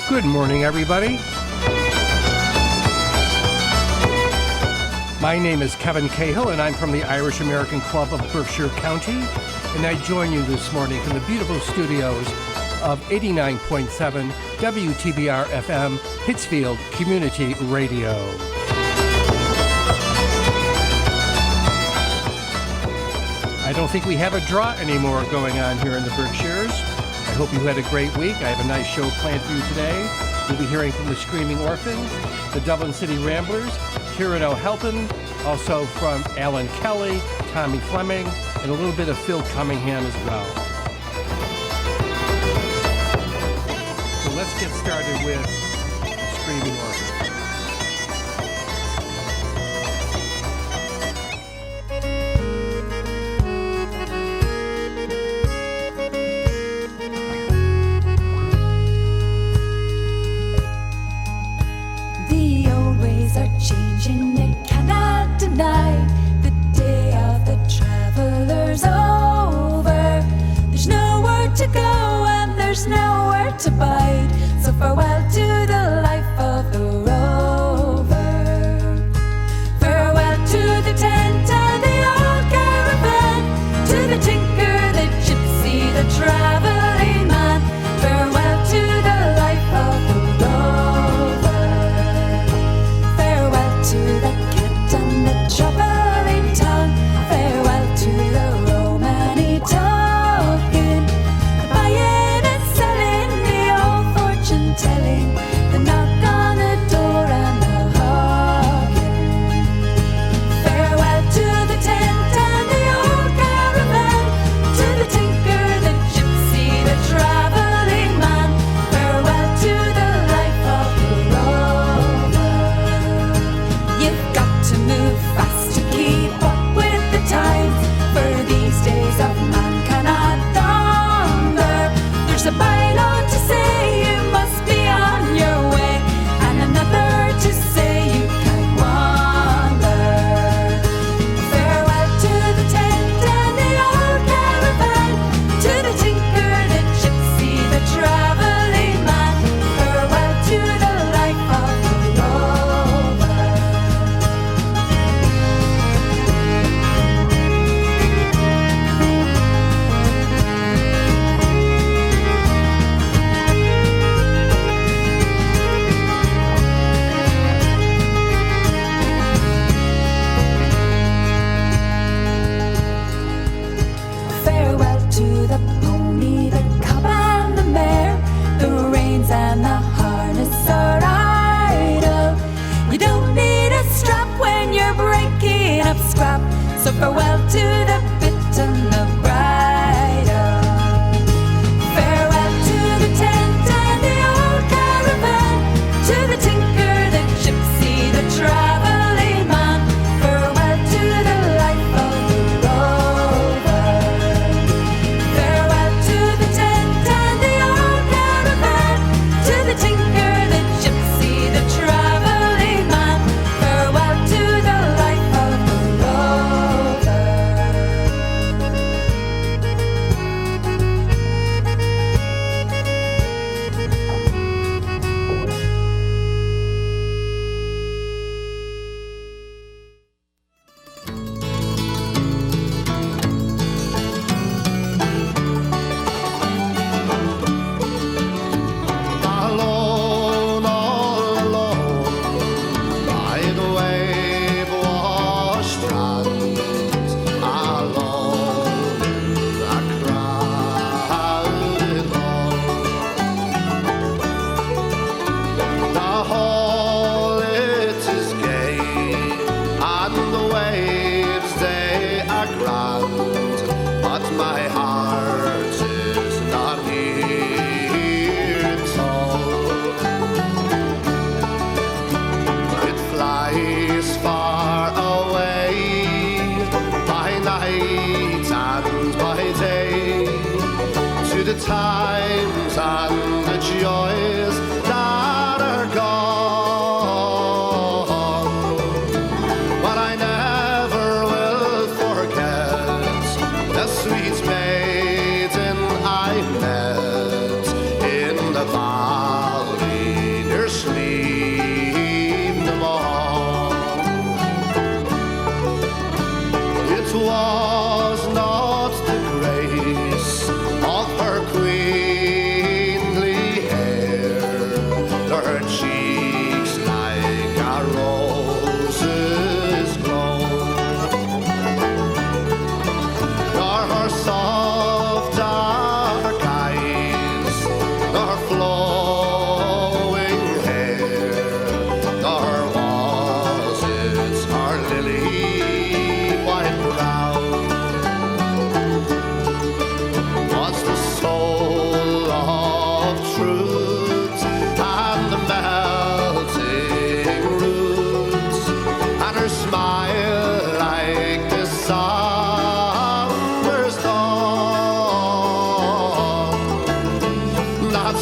Good morning, everybody. My name is Kevin Cahill, and I'm from the Irish American Club of Berkshire County, and I join you this morning from the beautiful studios of 89.7 WTBR-FM, Pittsfield Community Radio. I don't think we have a draw anymore going on here in the Berkshires. I hope you had a great week. I have a nice show planned for you today. We'll be hearing from the Screaming Orphans, the Dublin City Ramblers, Kieran O'Helton, also from Alan Kelly, Tommy Fleming, and a little bit of Phil Cunningham as well. So let's get started with Screaming Orphans. Changing, you cannot deny. The day of the traveler's over. There's nowhere to go and there's nowhere to bide. So farewell to the life of the rover. Farewell to the tent and the old caravan, to the tinker, the gypsy, the traveling man. Farewell to the life of the rover. To the cat and the traveling tongue, farewell to the Romany talking, the buying and selling, the old fortune telling, the knock on the door and the hawking. Farewell to the tent and the old caravan, to the tinker, the gypsy, the traveling man. Farewell to the life of the rover. You've got to move fast to keep up with the times, for these days of man cannot thunder. There's a bylaw to say you must be on your way, and another to say you can wander. Farewell to the tent and the old caravan, to the tinker, the gypsy, the traveling man. Farewell to the life of the rover. Farewell to the pony, the cob and the mare, the reins and the harness are idle. You don't need a strap when you're breaking up scrap, so farewell to the bit and the bridle. Farewell to the tent and the old caravan, to the tinker, the gypsy, the traveling man. Farewell to the life of the rover. Farewell to the tent and the old caravan, to the tinker, the gypsy, the traveling man. Farewell to the life of the rover. Alone, all alone, by the wave-washed strand, alone in the crowded hall. The hall, it is gay, and the waves, they are grand, but my heart is not here at all. It flies far away by night and by day, to the times and the joys that are gone. But I never will forget the sweet maiden I met in the valley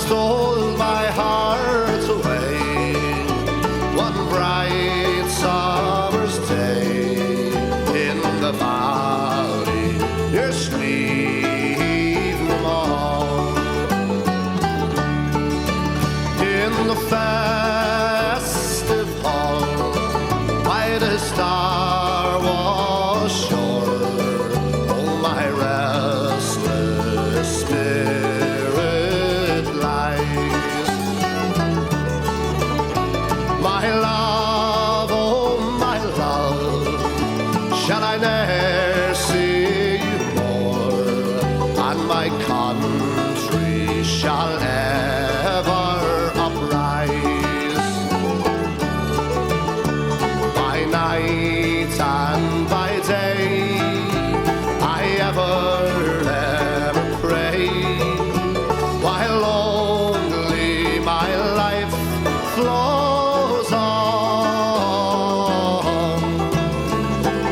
stole my heart away one bright summer's day in the valley. You're sleep no more. In the festive hall by the star was sure, oh my restless spirit lies. My love, oh my love, shall I ne'er see you more, and my country shall ever uprise. By night and by day I ever pray, while only my life flows on,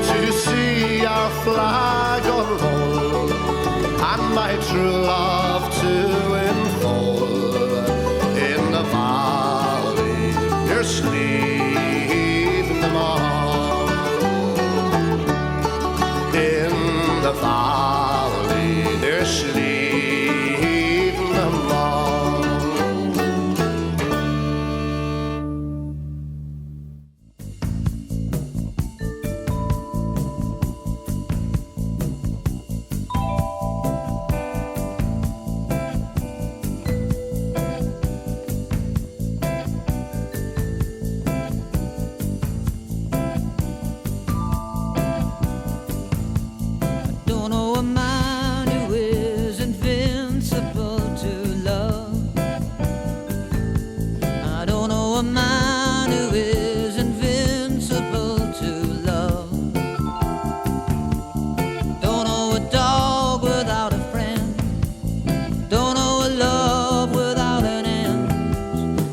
to see our flag unroll and my true love to enfold in the valley. You're sleeping them all in the valley. They're sleeping them all. Don't know a man who is invincible to love. I don't know a man who is invincible to love. Don't know a dog without a friend. Don't know a love without an end.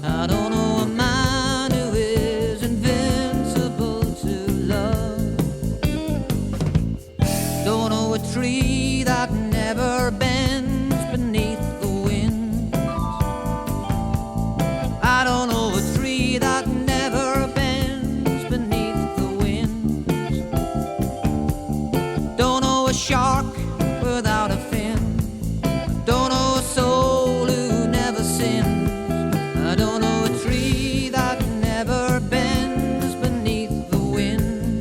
I don't know a man who is invincible to love. Don't know a tree that never bends beneath the wind. I don't know a tree that never bends beneath the wind. Don't know a shark without a fin. Don't know a soul who never sins. I don't know a tree that never bends beneath the wind.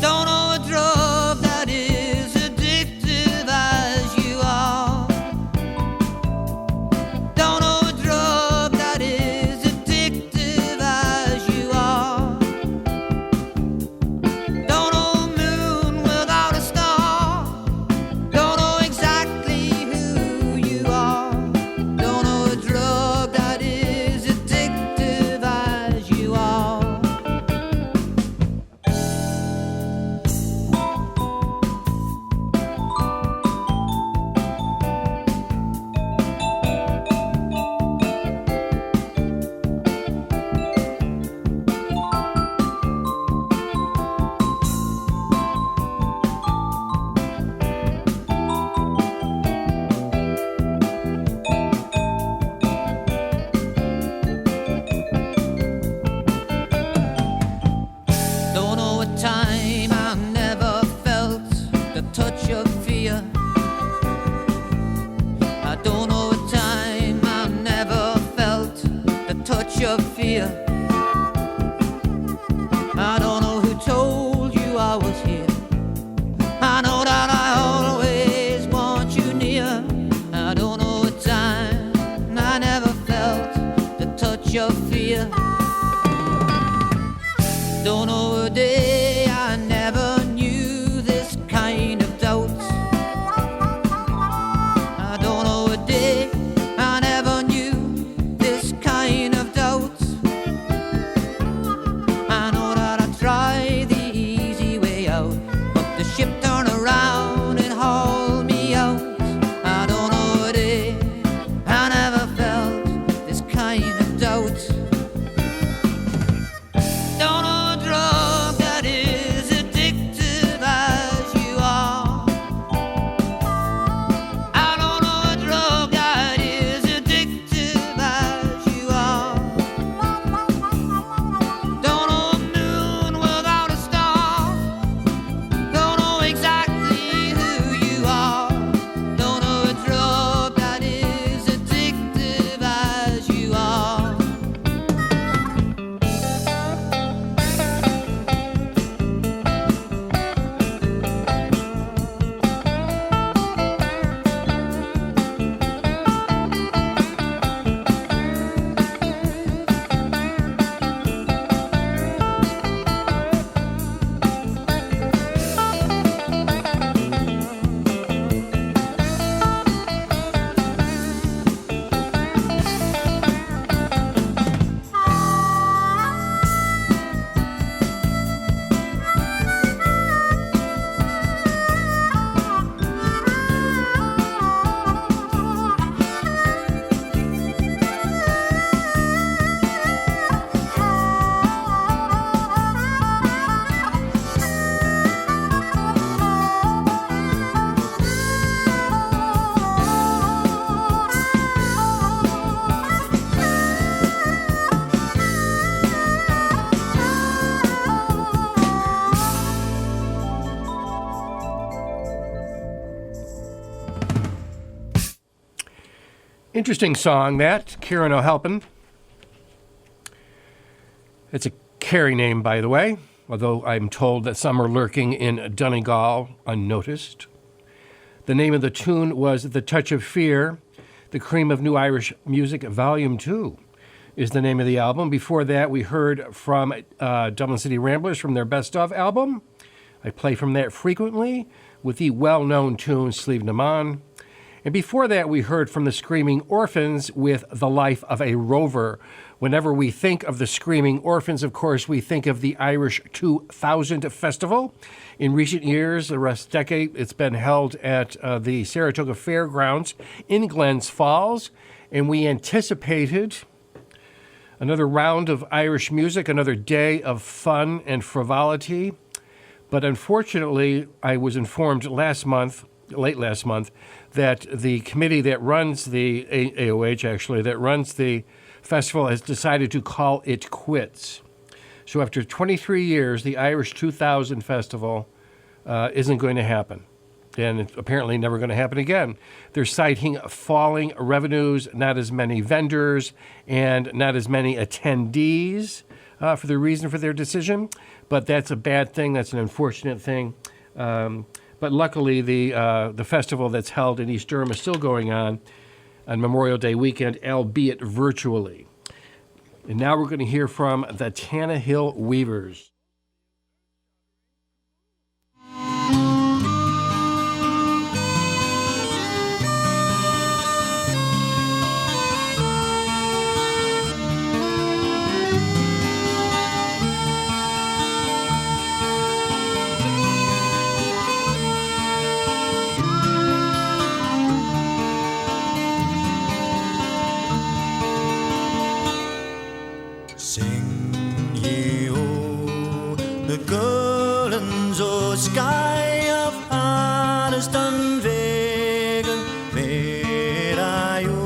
Don't know a drug that is addictive as you are. Don't know a drug that is addictive as you are. Don't know a moon without a star. Don't know exactly who you are. Don't know a drug that is addictive as you are. Don't know a time I never felt the touch of fear. I don't know a time I never felt the touch of fear. I don't know who told you I was here. I know that I always want you near. I don't know a time I never felt the touch of fear. Don't know a day I never knew this kind of doubt. I don't know a day I never knew this kind of doubt. Interesting song, that. Kieran O'Halpin. It's a Kerry name, by the way, although I'm told that some are lurking in Donegal unnoticed. The name of the tune was The Touch of Fear. The Cream of New Irish Music, Volume 2 is the name of the album. Before that, we heard from Dublin City Ramblers from their Best Of album. I play from that frequently with the well-known tune Sliabh na Mban. And before that, we heard from the Screaming Orphans with The Life of a Rover. Whenever we think of the Screaming Orphans, of course, we think of the Irish 2000 Festival. In recent years, the last decade, it's been held at the Saratoga Fairgrounds in Glens Falls, and we anticipated another round of Irish music, another day of fun and frivolity. But unfortunately, I was informed late last month, that the committee that runs the AOH, actually, that runs the festival has decided to call it quits. So after 23 years, the Irish 2000 Festival isn't going to happen. And it's apparently never going to happen again. They're citing falling revenues, not as many vendors, and not as many attendees for the reason for their decision. But that's a bad thing. That's an unfortunate thing. But luckily, the festival that's held in East Durham is still going on Memorial Day weekend, albeit virtually. And now we're going to hear from the Tannahill Weavers. Sing ye o the gulans o sky of Aniston vegan Verayona,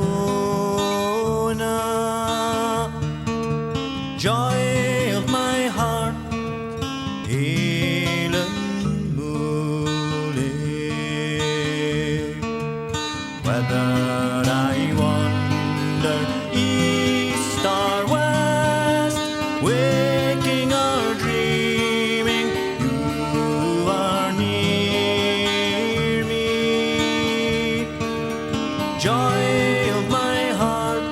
joy of my heart, Helen Mooley, whether I wander east or west, waking or dreaming, you are near me. Joy of my heart,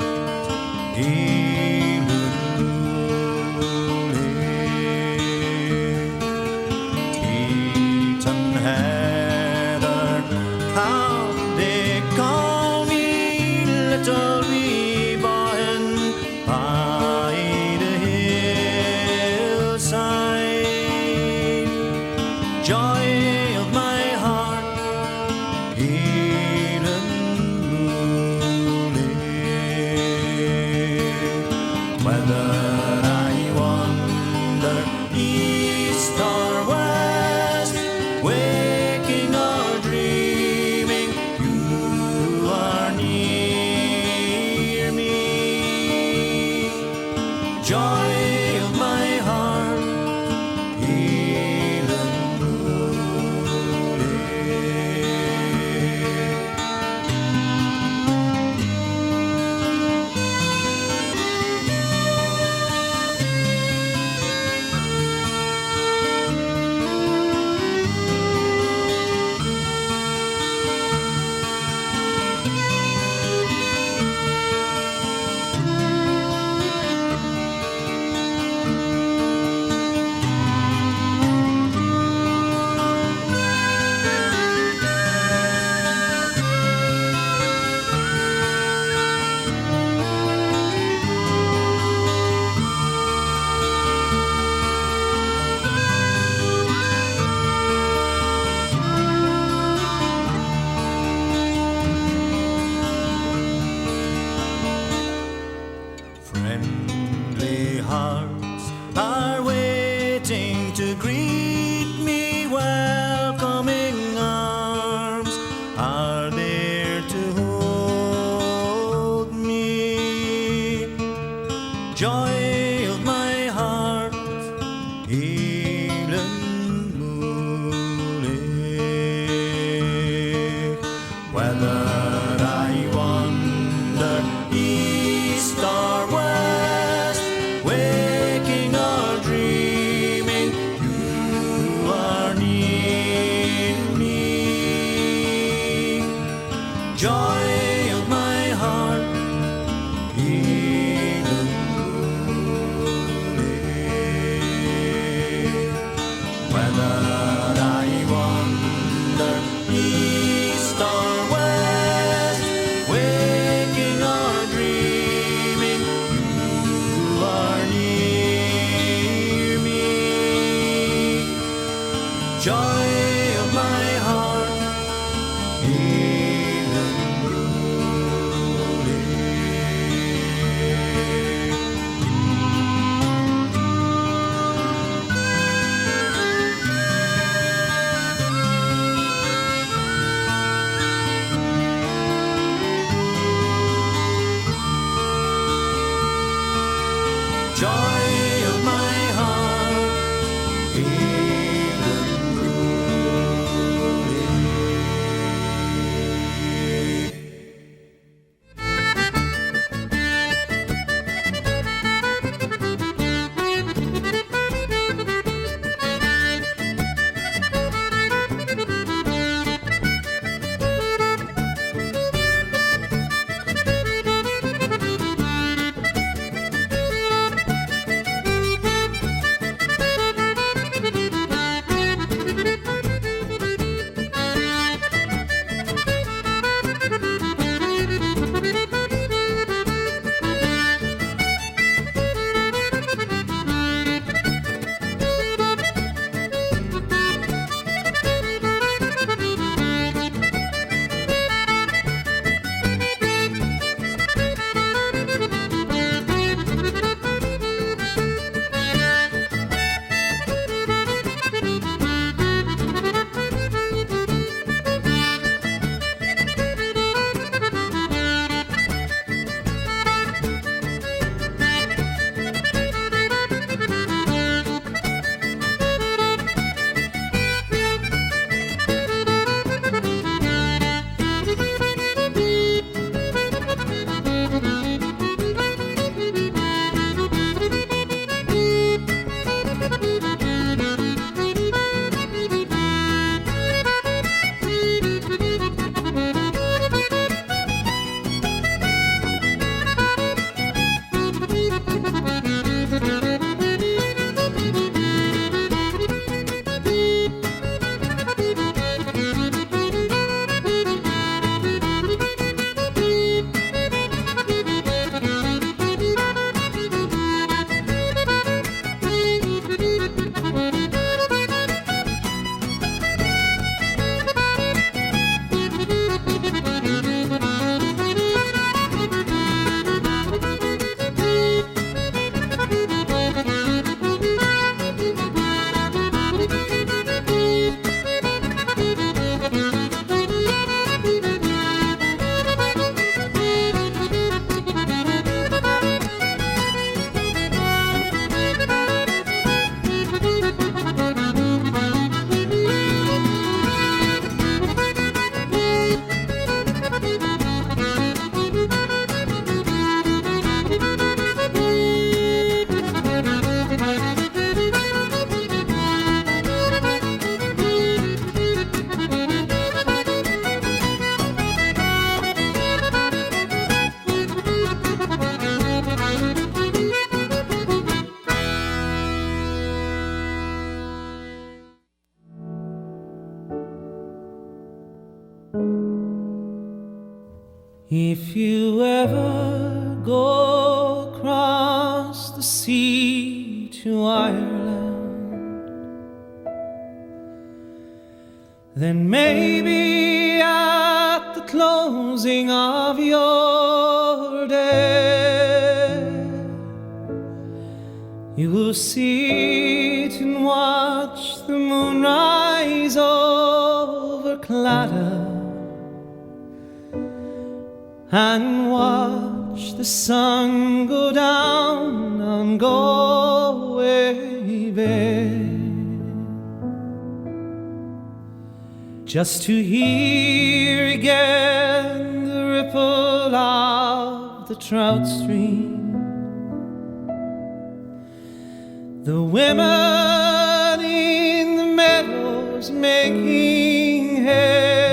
Teton Heather, how they call me, little wee boy by the hillside. Joy of my heart, Helen Mooley. Whether I wander east or west, waking or dreaming, you are near me. Joy of my heart, Helen Mooley. Friendly hearts are waiting to greet me, welcoming arms are there to hold me. Joy of my heart, Helen Mooley. Whether I wander joy of my heart, whether I wander east or west, waking or dreaming, you are near me. Joy of my heart, joy of my heart, If you ever go across the sea to Ireland, then maybe at the closing of your day, you will sit and watch the moon rise over Claddagh, and watch the sun go down on Galway Bay, just to hear again the ripple of the trout stream, the women in the meadows making hay,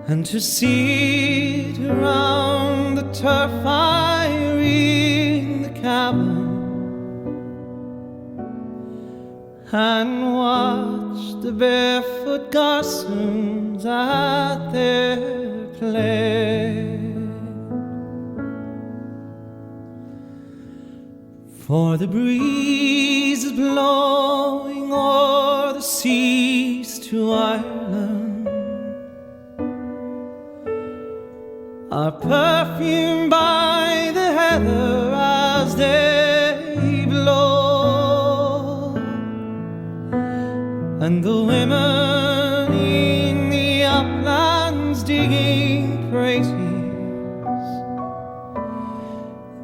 and to sit around the turf fire in the cabin and watch the barefoot goslings at their play. For the breeze is blowing o'er the seas to Ireland, are perfumed by the heather as they blow, and the women in the uplands digging praises,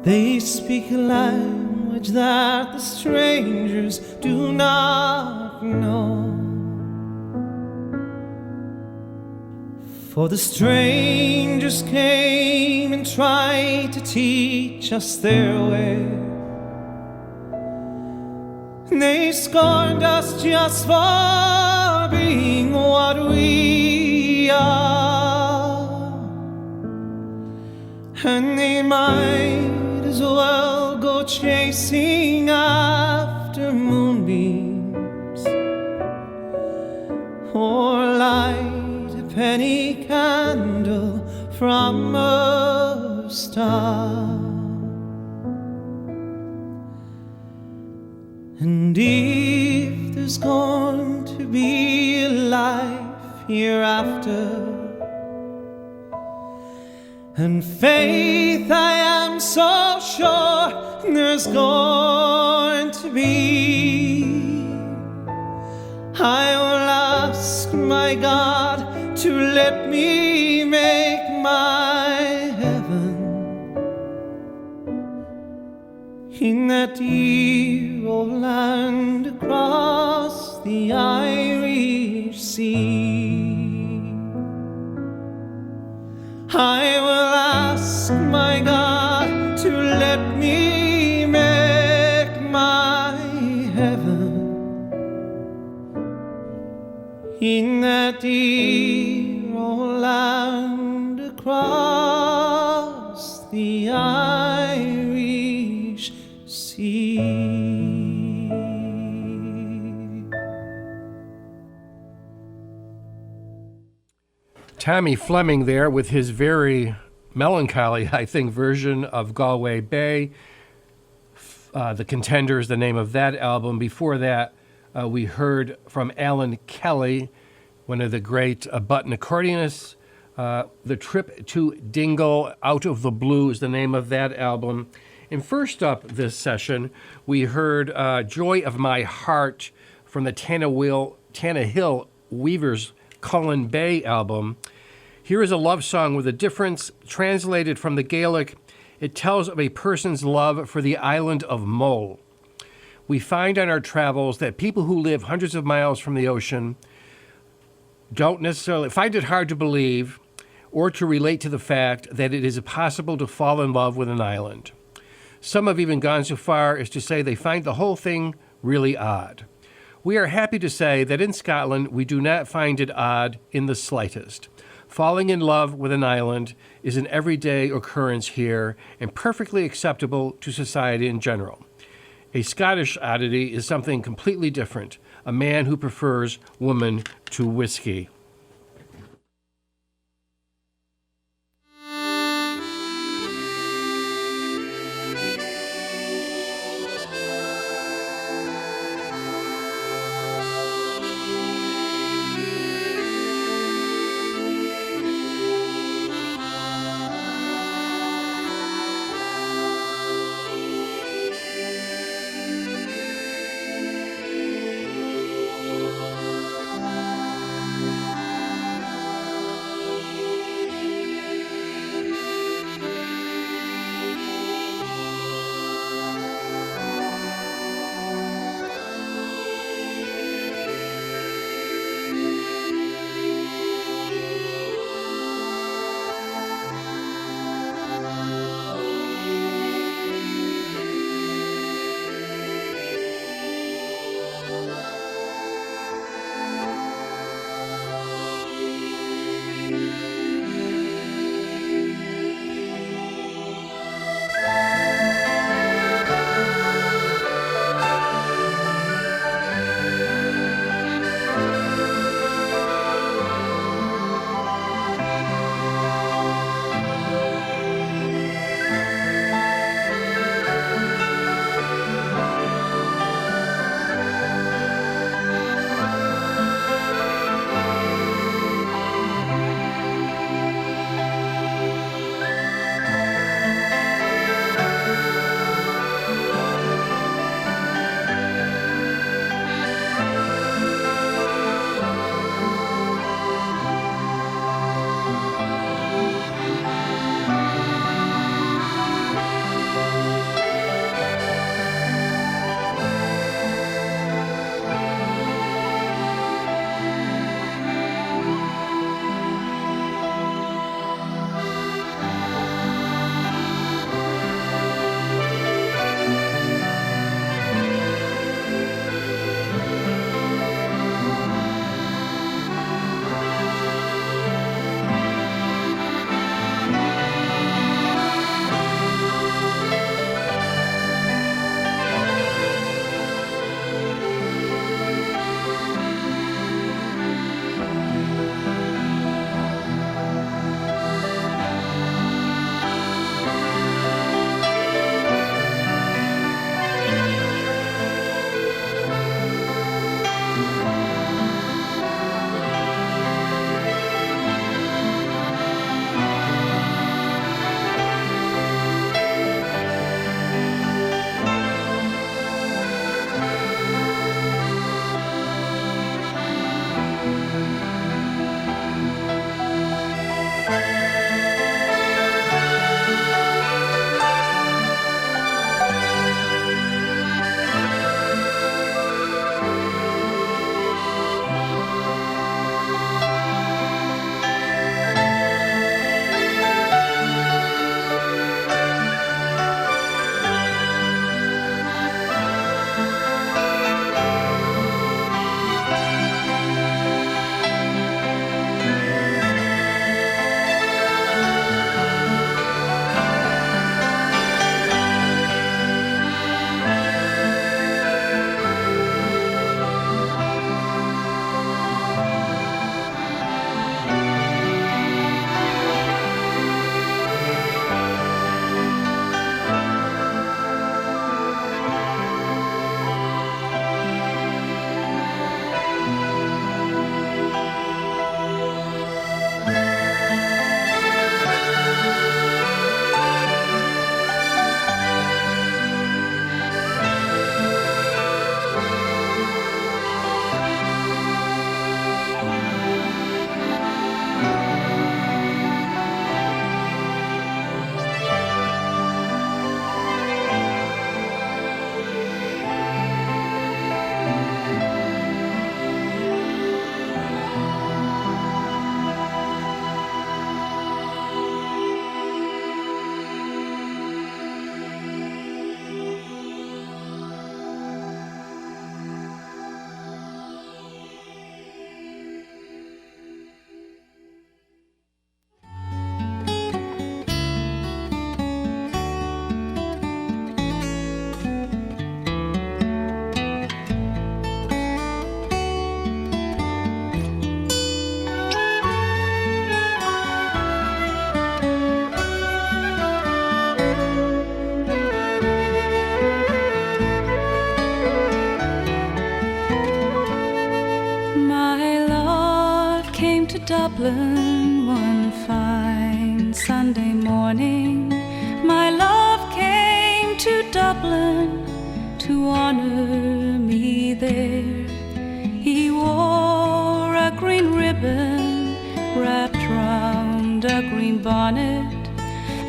they speak a language that the strangers do not know. For the strangers came and tried to teach us their way. They scorned us just for being what we are, and they might as well go chasing after moonbeams or light a penny candle from a star. And if there's going to be a life hereafter, and faith I am so sure there's going to be, I will ask my God to let me make my heaven in that dear old land across the Irish Sea. I will ask my God to let me make my heaven in that dear old land across the Irish Sea. Tommy Fleming there with his very melancholy, I think, version of Galway Bay. The Contender is the name of that album. Before that, we heard from Alan Kelly, one of the great button accordionists. The Trip to Dingle, Out of the Blue is the name of that album. And first up this session, we heard Joy of My Heart from the Tannahill Weavers' Cullen Bay album. Here is a love song with a difference. Translated from the Gaelic, it tells of a person's love for the island of Mull. We find on our travels that people who live hundreds of miles from the ocean don't necessarily find it hard to believe or to relate to the fact that it is possible to fall in love with an island. Some have even gone so far as to say they find the whole thing really odd. We are happy to say that in Scotland, we do not find it odd in the slightest. Falling in love with an island is an everyday occurrence here and perfectly acceptable to society in general. A Scottish oddity is something completely different, a man who prefers woman to whiskey. Dublin one fine Sunday morning. My love came to Dublin to honor me there. He wore a green ribbon wrapped round a green bonnet,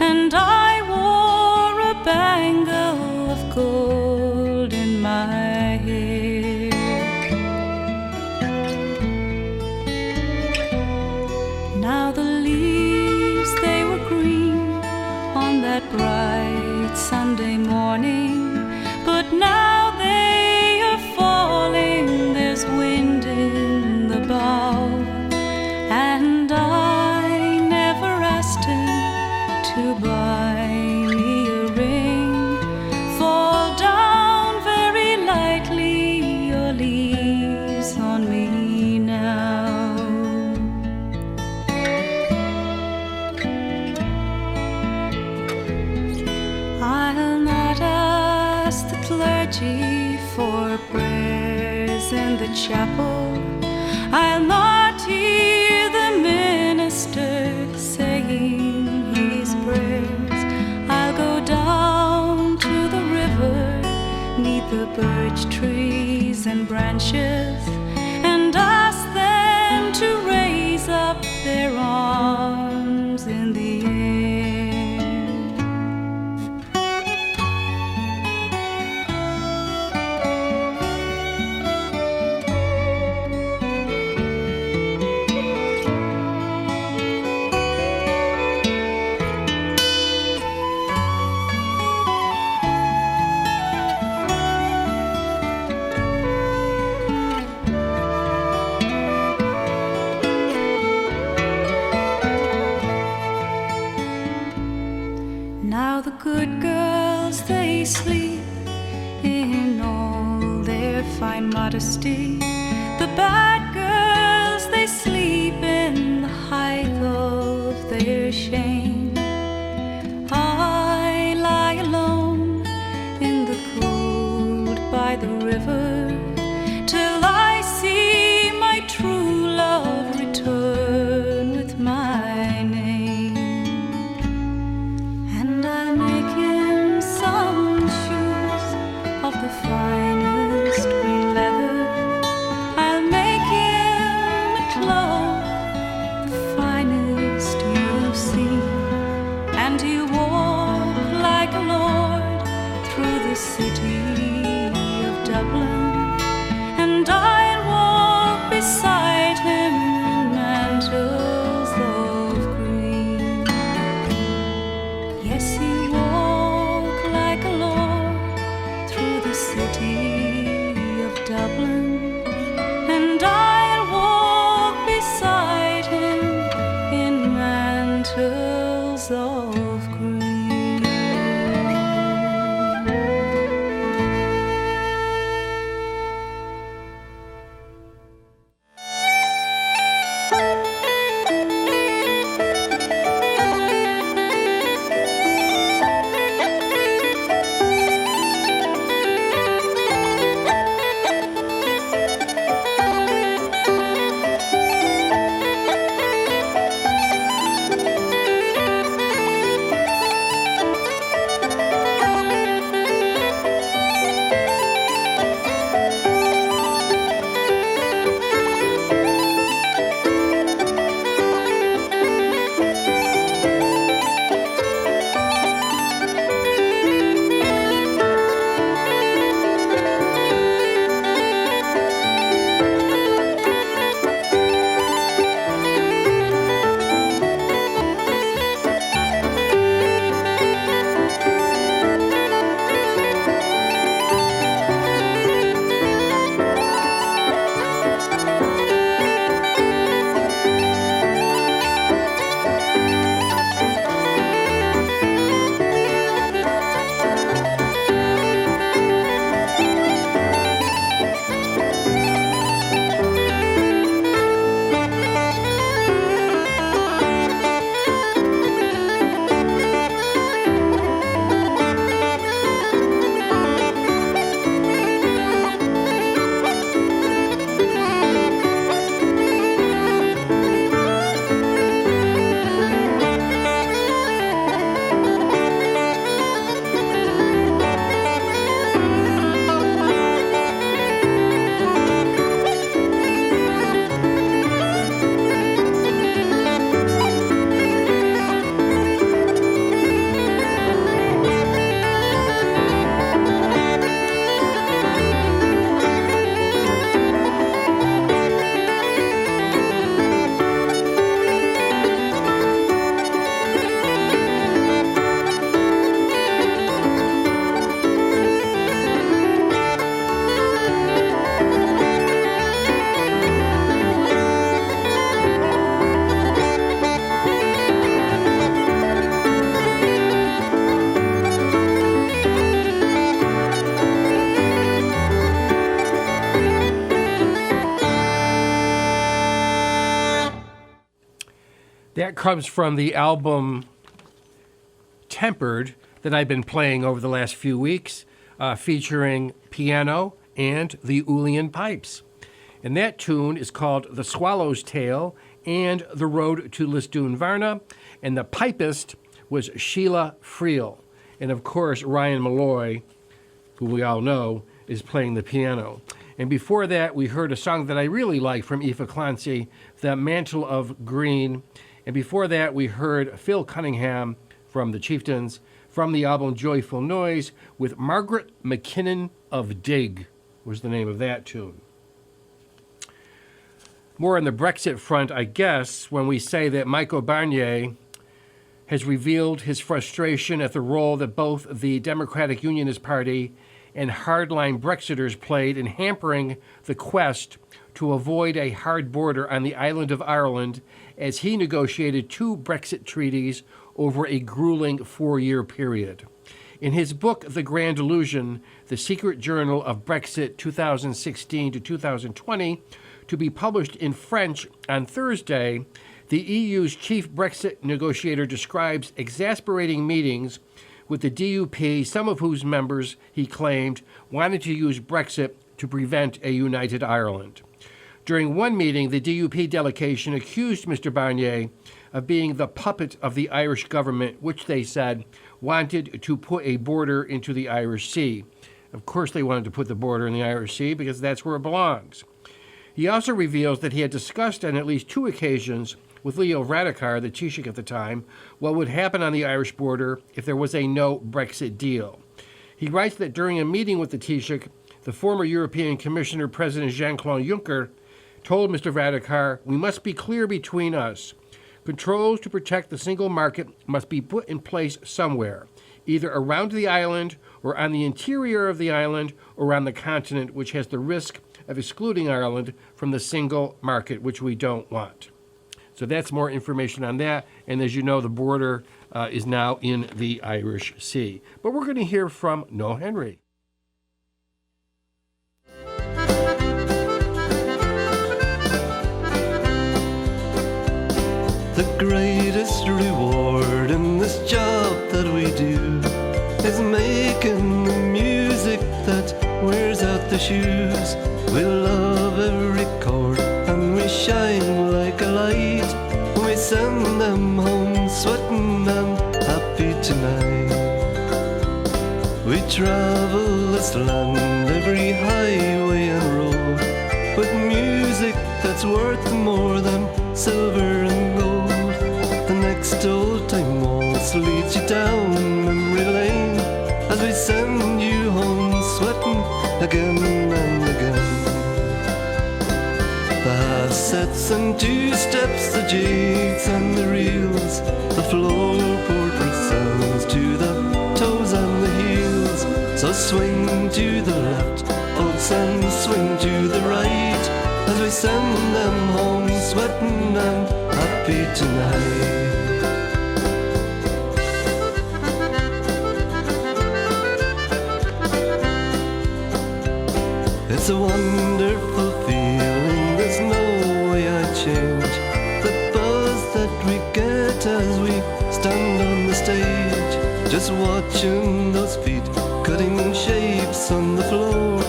and I wore a bangle of gold in my hair. Now the leaves, they were green on that bright Sunday morning, but now they are falling, there's wind in the bough, and I never asked him to buy me a ring. Fall down very lightly your leaves on me now. I'll not ask the clergy for prayers in the chapel. I'll not hear the minister saying his prayers. I'll go down to the river, neath the birch trees and branches, and ask them to raise up their arms in the air. Now the good girls, they sleep in all their fine modesty. The bad girls, they sleep in the height of their shame. I lie alone in the cold by the river till I see my true love return with my name. And I'll make him some shoes of the finest green leather. I'll make him a cloak, the finest you've seen. And he'll walk like a lord through the city of Dublin, and I'll walk beside him in mantles of green. Yes, he'll walk like a lord through the city of Dublin, and I'll walk beside him in mantles of green. That comes from the album Tempered that I've been playing over the last few weeks, featuring piano and the Uilleann pipes. And that tune is called The Swallow's Tale and The Road to Lisdoon Varna, and the pipist was Sheila Friel. And of course, Ryan Malloy, who we all know, is playing the piano. And before that, we heard a song that I really like from Aoife Clancy, The Mantle of Green. And before that, we heard Phil Cunningham from the Chieftains from the album Joyful Noise with Margaret McKinnon of Dig was the name of that tune. More on the Brexit front, I guess, when we say that Michael Barnier has revealed his frustration at the role that both the Democratic Unionist Party and hardline Brexiters played in hampering the quest to avoid a hard border on the island of Ireland as he negotiated 2 Brexit treaties over a grueling 4-year period. In his book, The Grand Illusion, The Secret Journal of Brexit 2016 to 2020, to be published in French on Thursday, the EU's chief Brexit negotiator describes exasperating meetings with the DUP, some of whose members, he claimed, wanted to use Brexit to prevent a united Ireland. During one meeting, the DUP delegation accused Mr. Barnier of being the puppet of the Irish government, which they said wanted to put a border into the Irish Sea. Of course they wanted to put the border in the Irish Sea because that's where it belongs. He also reveals that he had discussed on at least 2 occasions with Leo Varadkar, the Taoiseach at the time, what would happen on the Irish border if there was a no Brexit deal. He writes that during a meeting with the Taoiseach, the former European Commissioner President Jean-Claude Juncker told Mr. Varadkar, "We must be clear between us. Controls to protect the single market must be put in place somewhere, either around the island or on the interior of the island or on the continent, which has the risk of excluding Ireland from the single market, which we don't want." So that's more information on that. And as you know, the border is now in the Irish Sea. But we're going to hear from Noel Henry. The greatest reward in this job that we do is making the music that wears out the shoes. We love every chord and we shine like a light when we send them home sweating and happy tonight. We travel this land, every highway and road, with music that's worth more than silver and gold. The next old time waltz leads you down memory lane as we send you home sweating again and again. The half sets and 2 steps, the jigs and the reels, the floorboard resounds to the toes and the heels. So swing to the left, folks, and swing to the right as we send them home sweating and happy tonight. It's a wonderful feeling, there's no way I'd change the buzz that we get as we stand on the stage, just watching those feet cutting shapes on the floor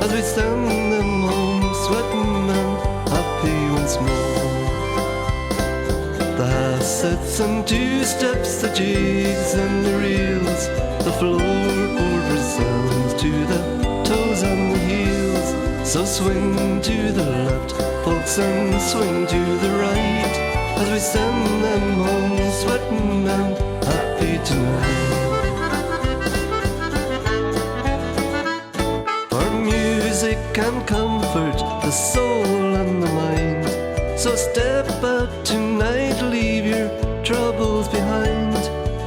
as we send them home sweating and happy once more. The half sets and 2 steps, the jigs and the reels, the floorboard resounds to the toes and the heels. So swing to the left, folks, and swing to the right as we send them home sweating and happy tonight. For music can comfort the soul and the mind, so step out tonight, leave your troubles behind.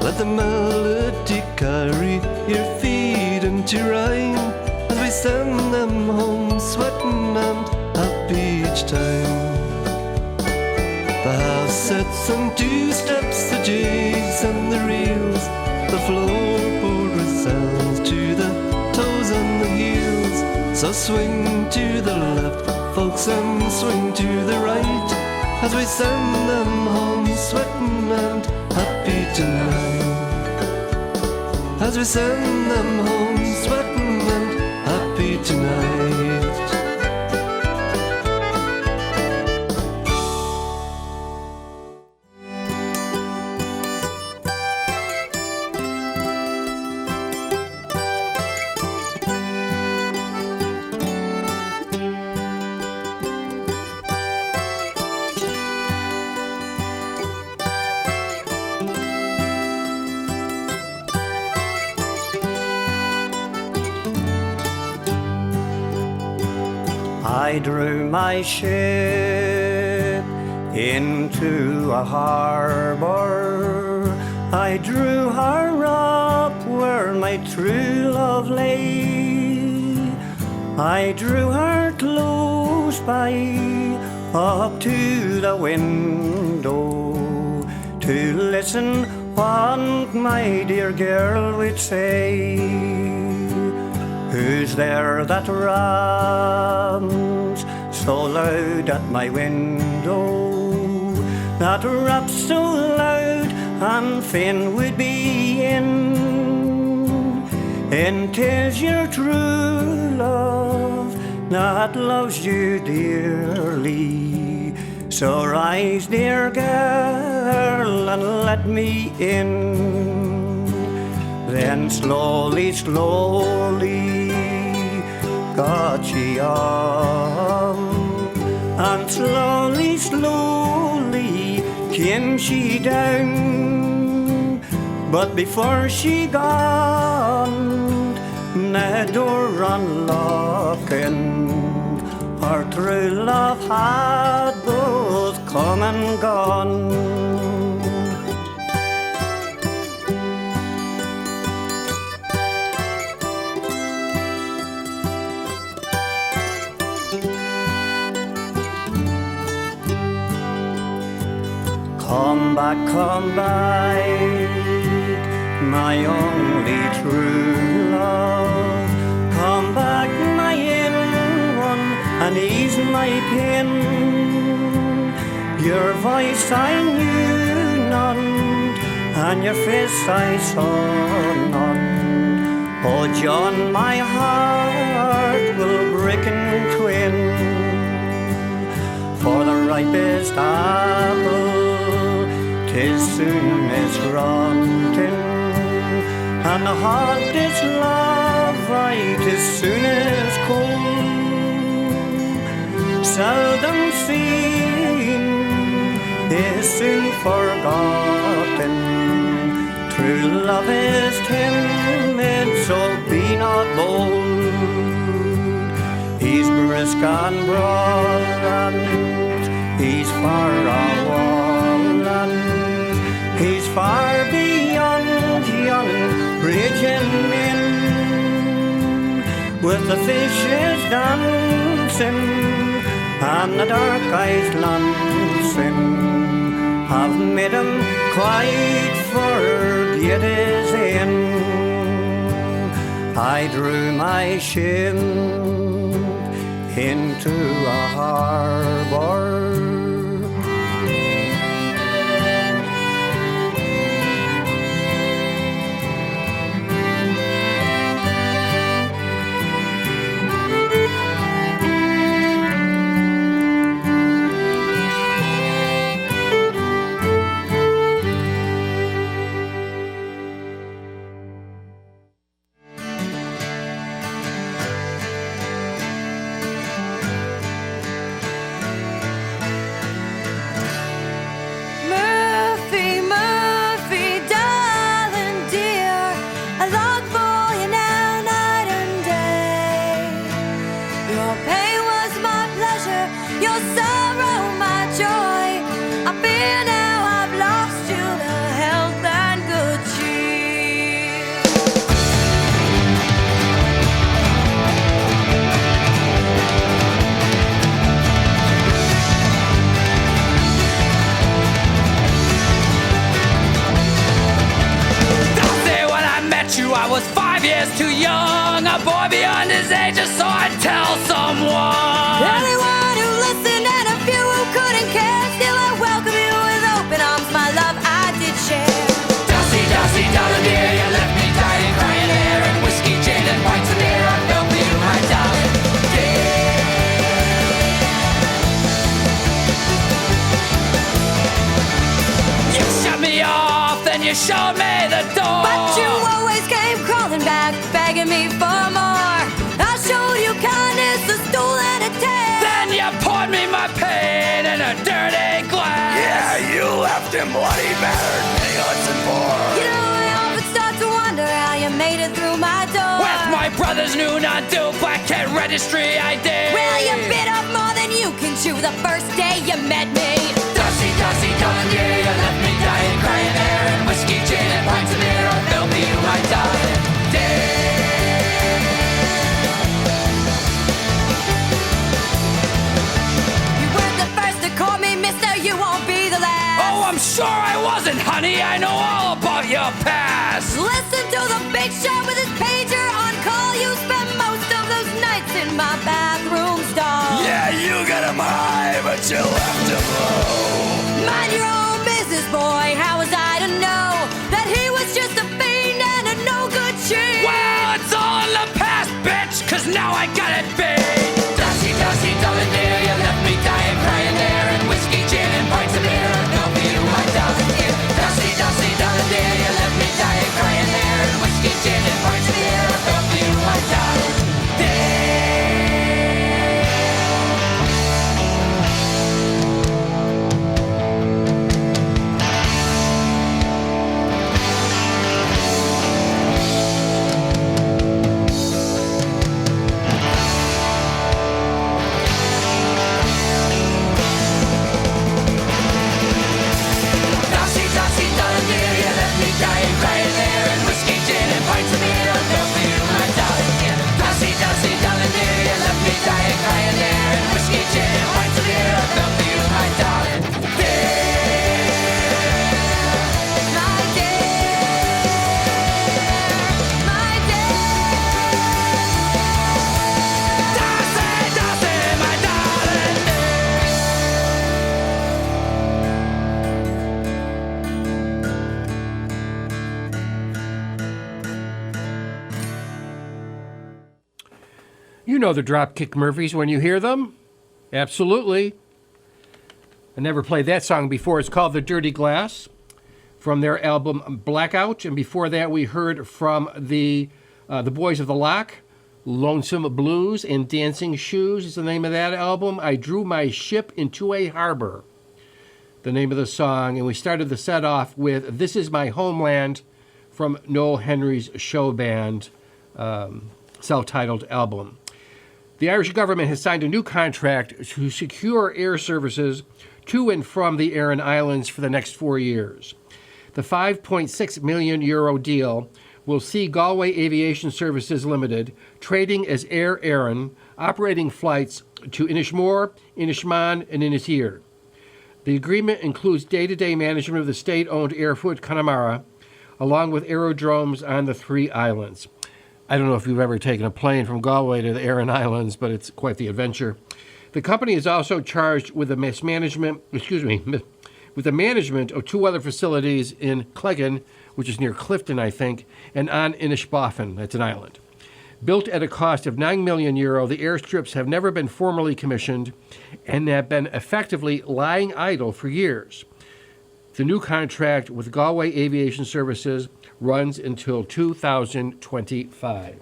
Let the melody carry your feet into rhyme as we send them home sweating and happy each time. The half sets and 2 steps, the jigs and the reels, the floorboard resounds to the toes and the heels. So swing to the left, folks, and swing to the right as we send them home sweating as we send them home sweating and happy tonight. I drew my ship into a harbor. I drew her up where my true love lay. I drew her close by up to the window to listen what my dear girl would say. Who's there that raps so loud at my window? That raps so loud and fain would be in. And 'tis your true love that loves you dearly. So rise, dear girl, and let me in. Then slowly, slowly got she on, and slowly, slowly came she down. But before she gone, the door unlocking, our true love had both come and gone. Come back, my only true love. Come back, my in one, and ease my pain. Your voice I knew none, and your face I saw none. Oh, John, my heart will break in twain for the ripest apple. 'Tis soon is rotten, and the hottest love right as soon as cold. Seldom seen is soon forgotten. True love is timid, so be not bold. He's brisk and broad, he's far away. He's far beyond yon bridge and in, with the fishes dancing and the dark eyes glancing, have made him quite forget his end. I drew my ship into a harbor. I was 5 years too young, a boy beyond his age, just so I'd tell someone. Anyone who listened and a few who couldn't care, still I welcome you with open arms, my love I did share. Dusty, Dusty, darling dear, you left me dying crying. you showed me the door. But you always came crawling back, begging me for more. I showed you kindness, a stool and a tale. Then you poured me my pain in a dirty glass. Yeah, you left him bloody battered and he listened for. You know, I often start to wonder how you made it through my door. With my brother's new non-due black cat registry ID. Well, you bit off more than you can chew the first day you met me. Dusty, dusty, darling dear, you left me dying, crying there. And whiskey, gin, and pints of beer, I felt for you, my darling dear. You weren't the first to call me mister, you won't be the last. Oh, I'm sure I wasn't, honey, I know all about your past. Listen to the big shot with his pager on call. You spent most of those nights in my bathroom stall. Yeah, you got him high, but you left him low. Mind your own business, boy. How was I to know that he was just a fiend and a no-good cheat? Well, it's all in the past, bitch, cause now I got it big. Dusty, dusty, darling dear, you left me dying, crying there. And whiskey, gin, and pints of beer, I felt for you, my darling dear. Dusty, dusty, darling dear, you left me dying, crying there. And whiskey, gin, and pints of beer, I felt for you, my darling dear. Dusty, dusty, darling dear, you left me dying, crying there. And whiskey, gin, and pints of beer, I felt for you, my darling dear. Dusty, dusty, darling dear, you left me dying, crying there. And whiskey, gin, and pints of beer, I felt for you, my darling dear. My dear, my dear. Dusty, dusty, my darling You know the Dropkick Murphys when you hear them. Absolutely. I never played that song before. It's called The Dirty Glass from their album Blackout. And before that, we heard from the Boys of the Lock, Lonesome Blues and Dancing Shoes is the name of that album. I Drew My Ship into a Harbor, the name of the song. And we started the set off with This Is My Homeland from Noel Henry's show band, self-titled album. The Irish government has signed a new contract to secure air services to and from the Aran Islands for the next 4 years. The €5.6 million deal will see Galway Aviation Services Limited trading as Air Aran, operating flights to Inishmore, Inishmaan, and Inisir. The agreement includes day-to-day management of the state-owned airfield Connemara, along with aerodromes on the 3 islands. I don't know if you've ever taken a plane from Galway to the Aran Islands, but it's quite the adventure. The company is also charged with the management of 2 other facilities in Cleggan, which is near Clifton, I think, and on Inishbofin, that's an island. Built at a cost of €9 million, the airstrips have never been formally commissioned and have been effectively lying idle for years. The new contract with Galway Aviation Services runs until 2025.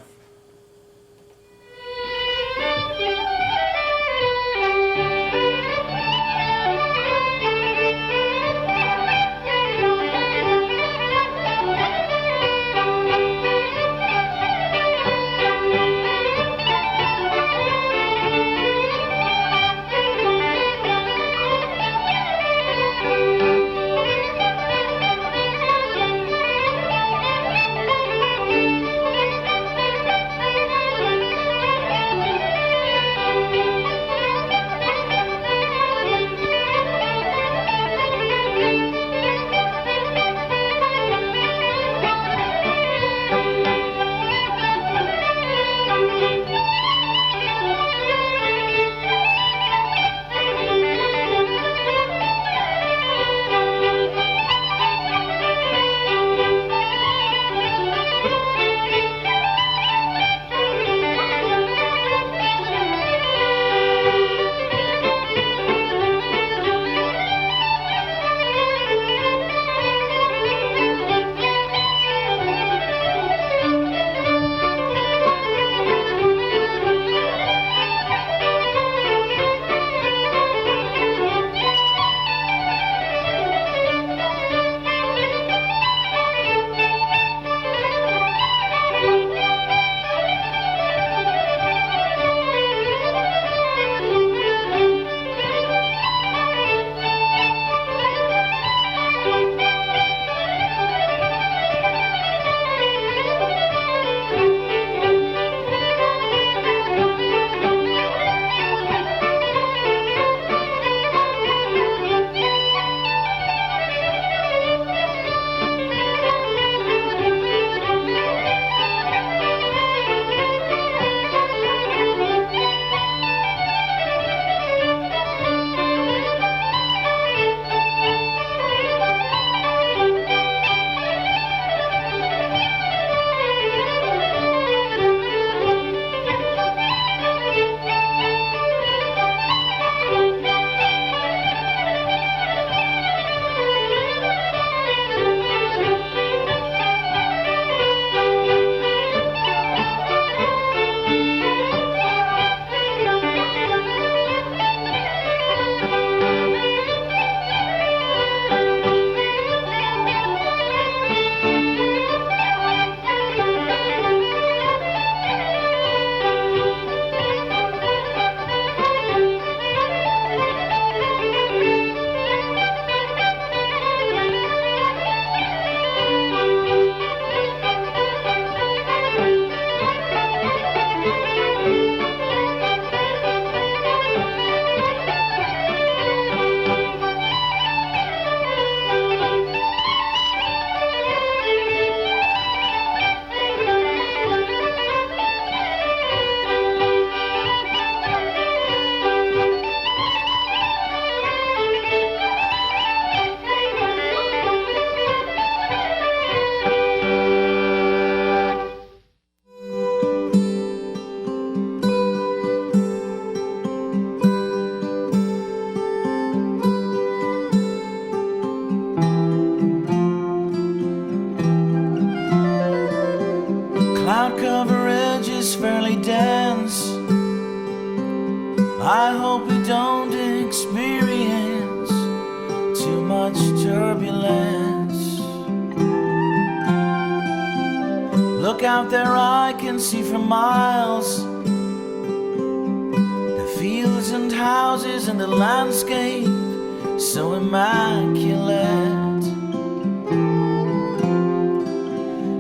look out there, I can see for miles the fields and houses and the landscape so immaculate.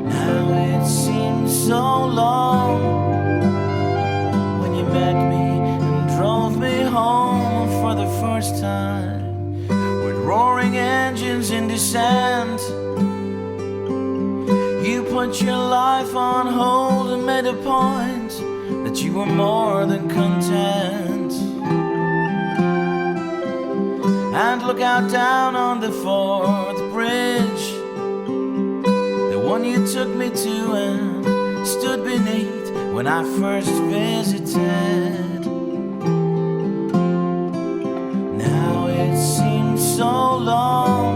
Now it seems so long when you met me and drove me home for the first time with roaring engines in descent. You put your life on hold and made a point that you were more than content. And look out down on the fourth bridge, the one you took me to and stood beneath when I first visited. Now it seems so long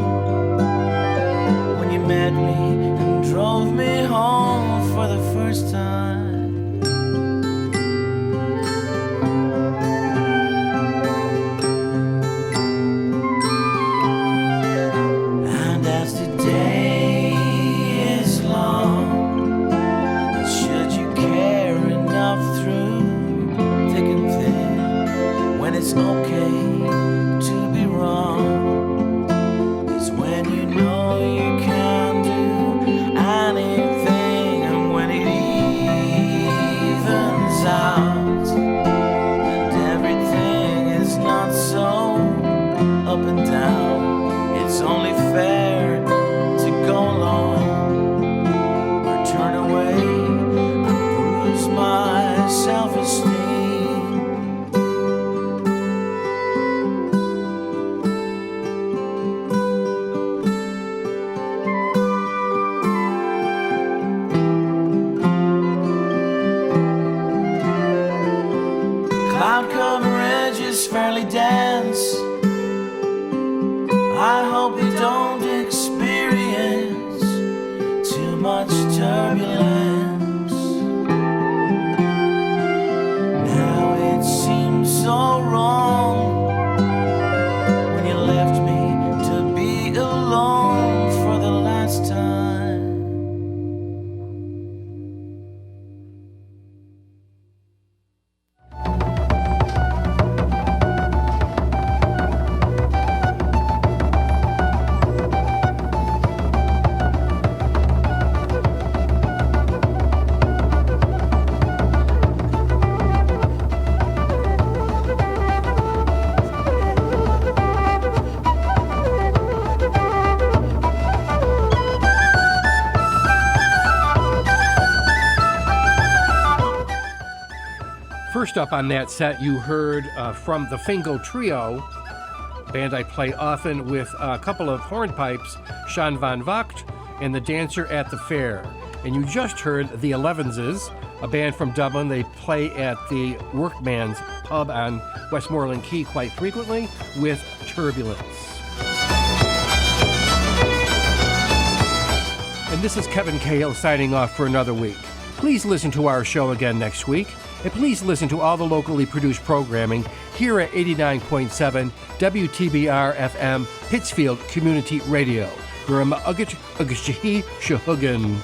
when you met me and drove me home for the first time. And as the day is long, should you care enough through thick and thin, when it's okay to be wrong, is when you know you can do anything, and when it evens out and everything is not so up and down, it's only fair to go along or turn away and bruise my self-esteem. Cloud cover edges fairly dense. I hope you don't experience too much turbulence. Now it seems so wrong when you left me to be alone for the last time. First up on that set, you heard from the Fingo Trio, band I play often with a couple of hornpipes, Sean Van Vogt and The Dancer at the Fair. And you just heard the Elevenses, a band from Dublin. They play at the Workman's Pub on Westmoreland Quay quite frequently with Turbulence. And this is Kevin Cahill signing off for another week. Please listen to our show again next week. And please listen to all the locally produced programming here at 89.7 WTBR-FM Pittsfield Community Radio. Gurama Ugit Ugishhi Shahugan.